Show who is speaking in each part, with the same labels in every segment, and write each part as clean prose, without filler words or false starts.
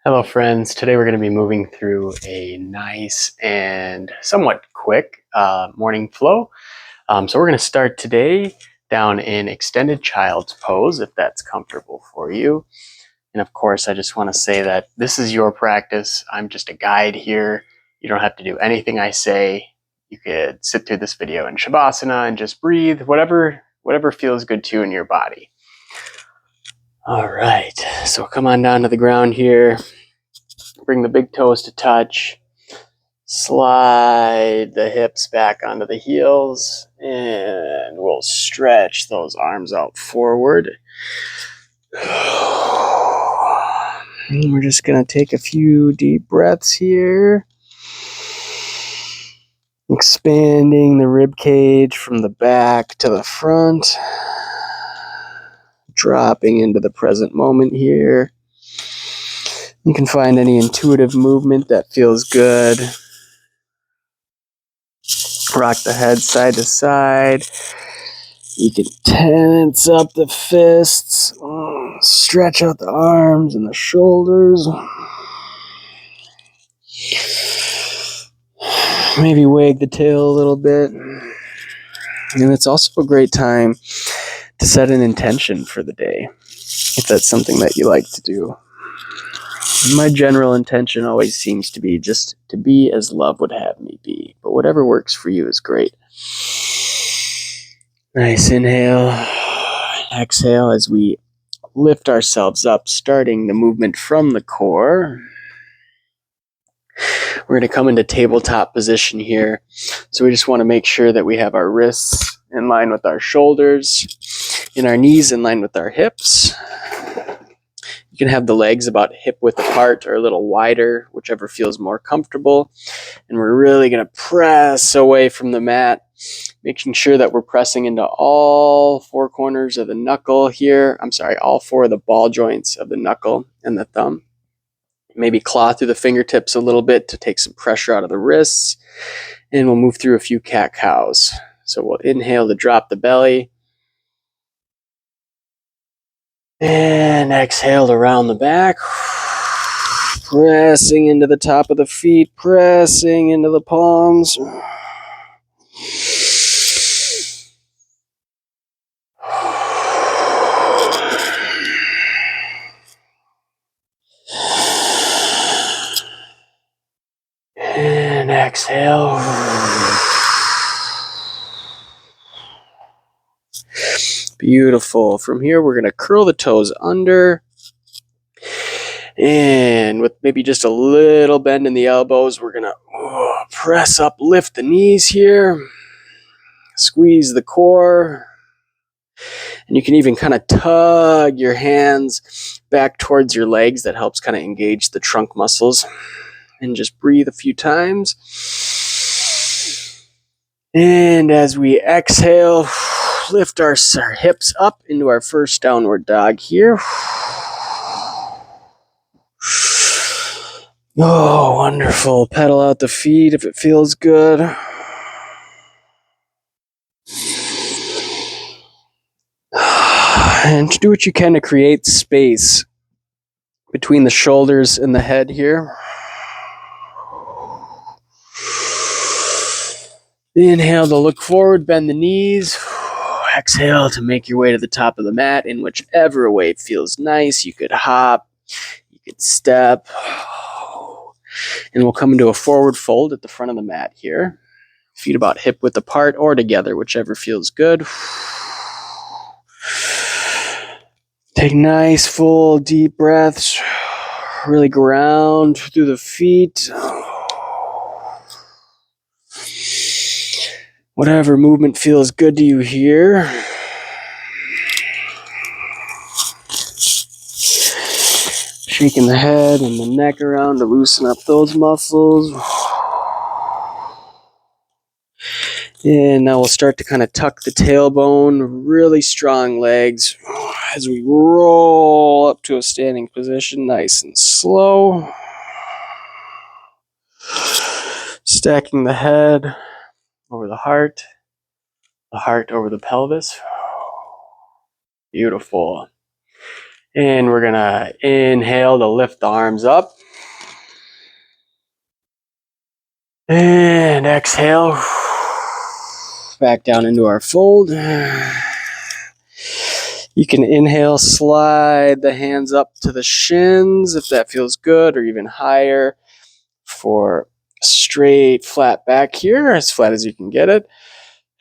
Speaker 1: Hello friends, today we're going to be moving through a nice and somewhat quick morning flow. So we're going to start today down in extended child's pose, if that's comfortable for you. And of course, I just want to say that this is your practice. I'm just a guide here. You don't have to do anything I say. You could sit through this video in Savasana and just breathe, whatever feels good to you in your body. All right, so come on down to the ground here. Bring the big toes to touch. Slide the hips back onto the heels, and we'll stretch those arms out forward. And we're just going to take a few deep breaths here. Expanding the rib cage from the back to the front. Dropping into the present moment here. You can find any intuitive movement that feels good. Rock the head side to side. You can tense up the fists. Stretch out the arms and the shoulders. Maybe wag the tail a little bit. And it's also a great time to set an intention for the day, if that's something that you like to do. My general intention always seems to be just to be as love would have me be. But whatever works for you is great. Nice inhale. Exhale as we lift ourselves up, starting the movement from the core. We're going to come into tabletop position here. So we just want to make sure that we have our wrists in line with our shoulders and our knees in line with our hips. You can have the legs about hip width apart or a little wider, whichever feels more comfortable. And we're really going to press away from the mat, making sure that we're pressing into all four corners of the knuckle here. All four of the ball joints of the knuckle and the thumb. Maybe claw through the fingertips a little bit to take some pressure out of the wrists. And we'll move through a few cat-cows. So we'll inhale to drop the belly. And exhale to round the back. Pressing into the top of the feet. Pressing into the palms. And exhale. Beautiful. From here, we're going to curl the toes under. And with maybe just a little bend in the elbows, we're going to press up, lift the knees here. Squeeze the core. And you can even kind of tug your hands back towards your legs. That helps kind of engage the trunk muscles. And just breathe a few times. And as we exhale, lift our hips up into our first downward dog here. Oh, wonderful. Pedal out the feet if it feels good. And do what you can to create space between the shoulders and the head here. Inhale to look forward, bend the knees. Exhale to make your way to the top of the mat in whichever way feels nice. You could hop, you could step. And we'll come into a forward fold at the front of the mat here. Feet about hip width apart or together, whichever feels good. Take nice, full, deep breaths. Really ground through the feet. Whatever movement feels good to you here. Shaking the head and the neck around to loosen up those muscles. And now we'll start to kind of tuck the tailbone, really strong legs as we roll up to a standing position, nice and slow. Stacking the head over the heart over the pelvis. Beautiful. And we're gonna inhale to lift the arms up. And exhale. Back down into our fold. You can inhale, slide the hands up to the shins if that feels good, or even higher for straight, flat back here, as flat as you can get it.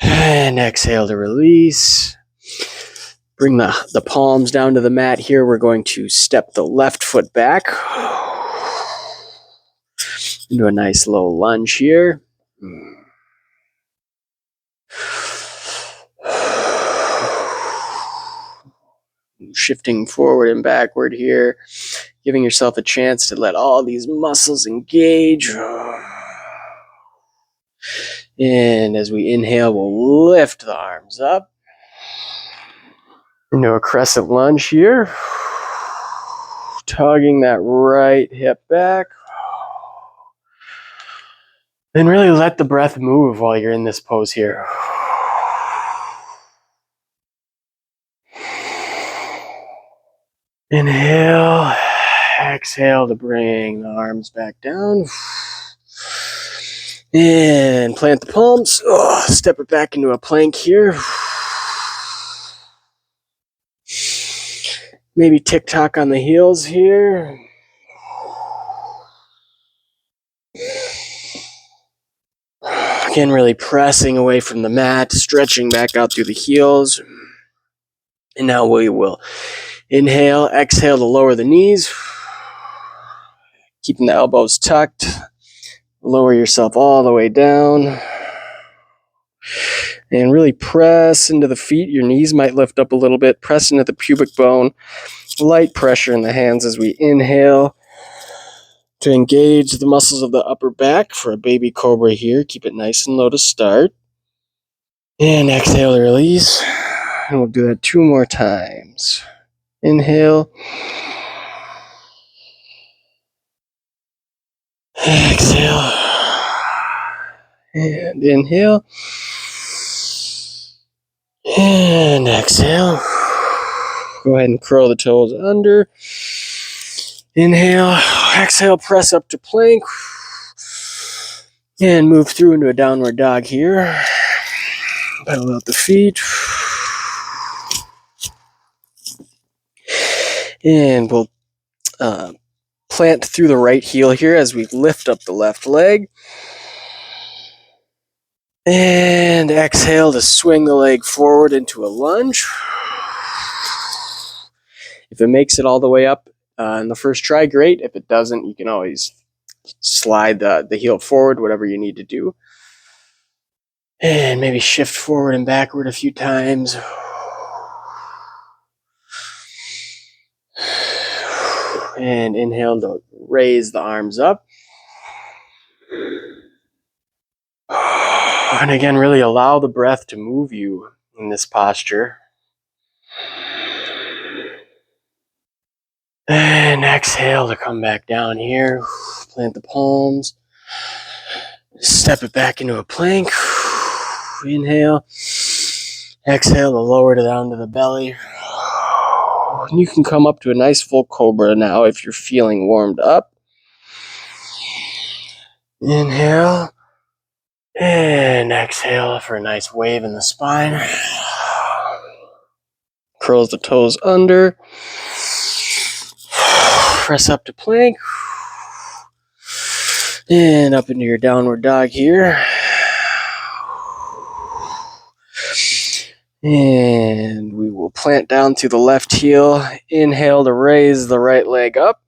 Speaker 1: And exhale to release. Bring the palms down to the mat here. We're going to step the left foot back into a nice low lunge here. Shifting forward and backward here, giving yourself a chance to let all these muscles engage. And as we inhale, we'll lift the arms up into a crescent lunge here, tugging that right hip back. And really let the breath move while you're in this pose here. Inhale, exhale to bring the arms back down. And plant the palms. Step it back into a plank here. Maybe tick-tock on the heels here. Again, really pressing away from the mat, stretching back out through the heels. And now we will inhale, exhale to lower the knees. Keeping the elbows tucked. Lower yourself all the way down. And really press into the feet. Your knees might lift up a little bit. Press into the pubic bone. Light pressure in the hands as we inhale to engage the muscles of the upper back for a baby cobra here. Keep it nice and low to start. And exhale to release. And we'll do that 2 more times. Inhale. Exhale. And inhale. And exhale. Go ahead and curl the toes under. Inhale. Exhale, press up to plank. And move through into a downward dog here. Pedal out the feet. And we'll plant through the right heel here as we lift up the left leg. And exhale to swing the leg forward into a lunge. If it makes it all the way up in the first try, great. If it doesn't, you can always slide the heel forward, whatever you need to do. And maybe shift forward and backward a few times. And inhale to raise the arms up. And again, really allow the breath to move you in this posture. And exhale to come back down here. Plant the palms. Step it back into a plank. Inhale. Exhale to lower it down to the belly. And you can come up to a nice full cobra now if you're feeling warmed up. Inhale. And exhale for a nice wave in the spine. Curls the toes under. Press up to plank. And up into your downward dog here. And we will plant down to the left heel. Inhale to raise the right leg up.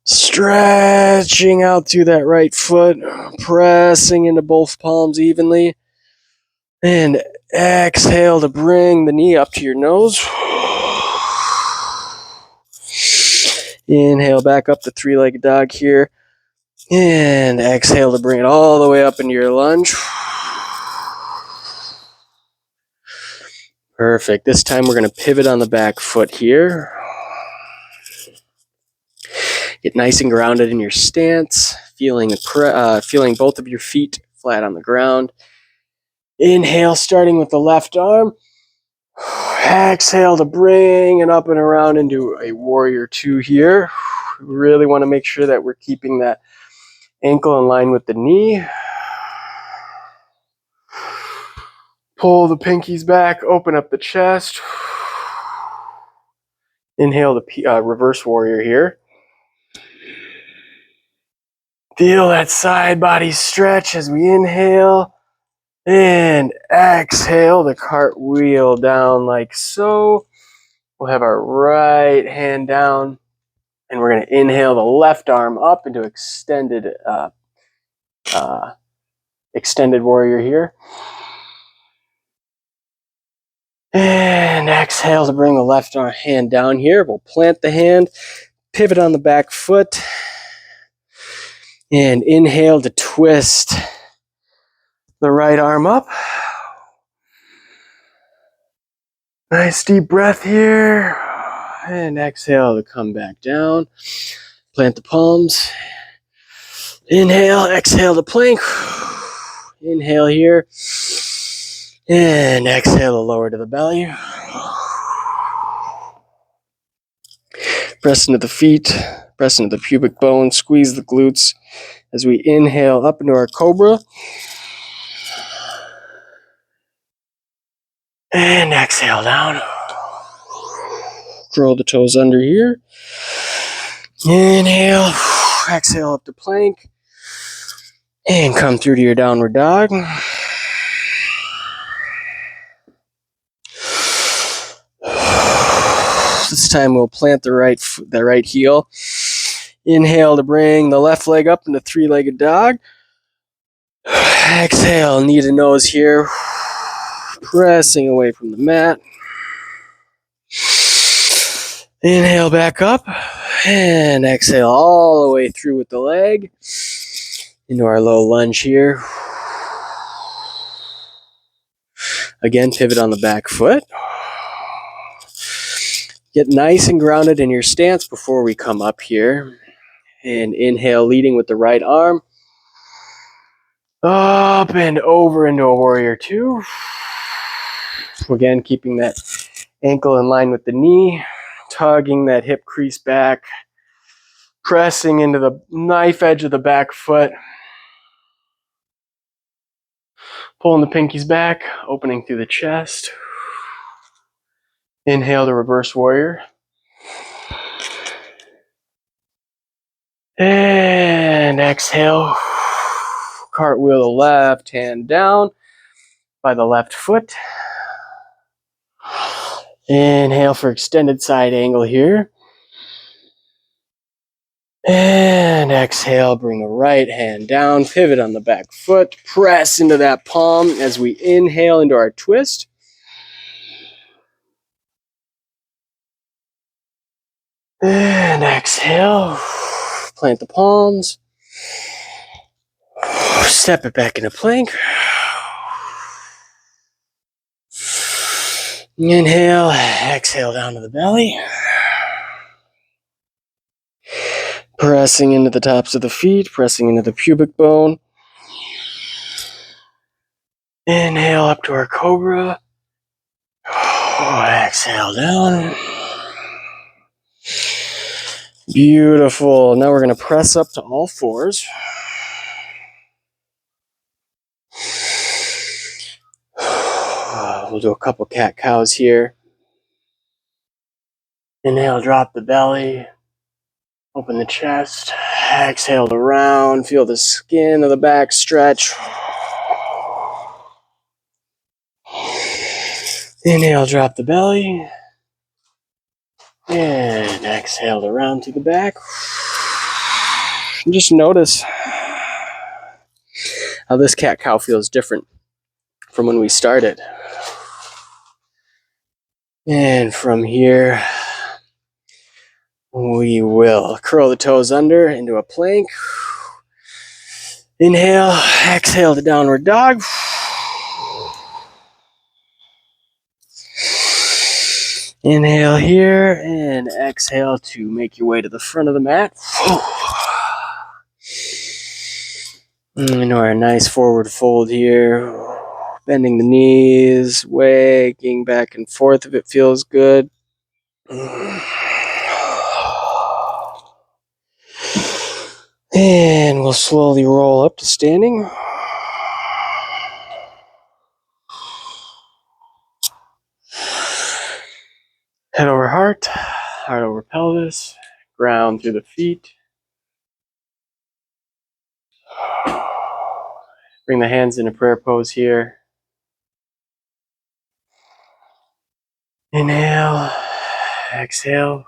Speaker 1: Stretching out through that right foot. Pressing into both palms evenly. And exhale to bring the knee up to your nose. Inhale back up the 3-legged dog here. And exhale to bring it all the way up into your lunge. Perfect. This time we're going to pivot on the back foot here. Get nice and grounded in your stance, feeling both of your feet flat on the ground. Inhale, starting with the left arm. Exhale to bring it up and around into a warrior two here. We really want to make sure that we're keeping that ankle in line with the knee. Pull the pinkies back, open up the chest. Inhale the reverse warrior here. Feel that side body stretch as we inhale. And exhale the cartwheel down like so. We'll have our right hand down. And we're going to inhale the left arm up into extended warrior here. And exhale to bring the left hand down here. We'll plant the hand, pivot on the back foot, and inhale to twist the right arm up. Nice deep breath here. And exhale to come back down. Plant the palms. Inhale, exhale to plank. Inhale here. And exhale to lower to the belly. Press into the feet, press into the pubic bone, squeeze the glutes as we inhale up into our cobra. And exhale down. Curl the toes under here. Inhale, exhale up to plank. And come through to your downward dog. This time we'll plant the right heel. Inhale to bring the left leg up into three-legged dog. Exhale, knee to nose here. Pressing away from the mat. Inhale back up. And exhale all the way through with the leg. Into our low lunge here. Again, pivot on the back foot. Get nice and grounded in your stance before we come up here. And inhale, leading with the right arm. Up and over into a warrior two. Again, keeping that ankle in line with the knee. Tugging that hip crease back. Pressing into the knife edge of the back foot. Pulling the pinkies back, opening through the chest. Inhale to reverse warrior. And exhale. Cartwheel the left hand down by the left foot. Inhale for extended side angle here. And exhale, bring the right hand down, pivot on the back foot, press into that palm as we inhale into our twist. And exhale, plant the palms, step it back into plank. Inhale, exhale down to the belly. Pressing into the tops of the feet, pressing into the pubic bone. Inhale up to our cobra. Exhale down. Beautiful. Now we're going to press up to all fours. We'll do a couple cat-cows here. Inhale, drop the belly. Open the chest. Exhale to round. Feel the skin of the back stretch. Inhale, drop the belly. And exhale to round to the back. And just notice how this cat-cow feels different from when we started. And from here, we will curl the toes under into a plank. Inhale, exhale to downward dog. Inhale here and exhale to make your way to the front of the mat. Into our nice forward fold here. Bending the knees, wagging back and forth if it feels good. And we'll slowly roll up to standing. Head over heart, heart over pelvis, ground through the feet. Bring the hands into prayer pose here. Inhale, exhale.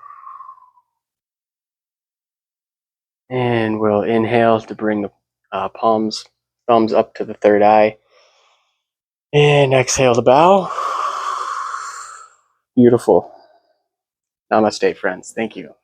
Speaker 1: And we'll inhale to bring the thumbs up to the third eye. And exhale to bow. Beautiful. Namaste, friends. Thank you.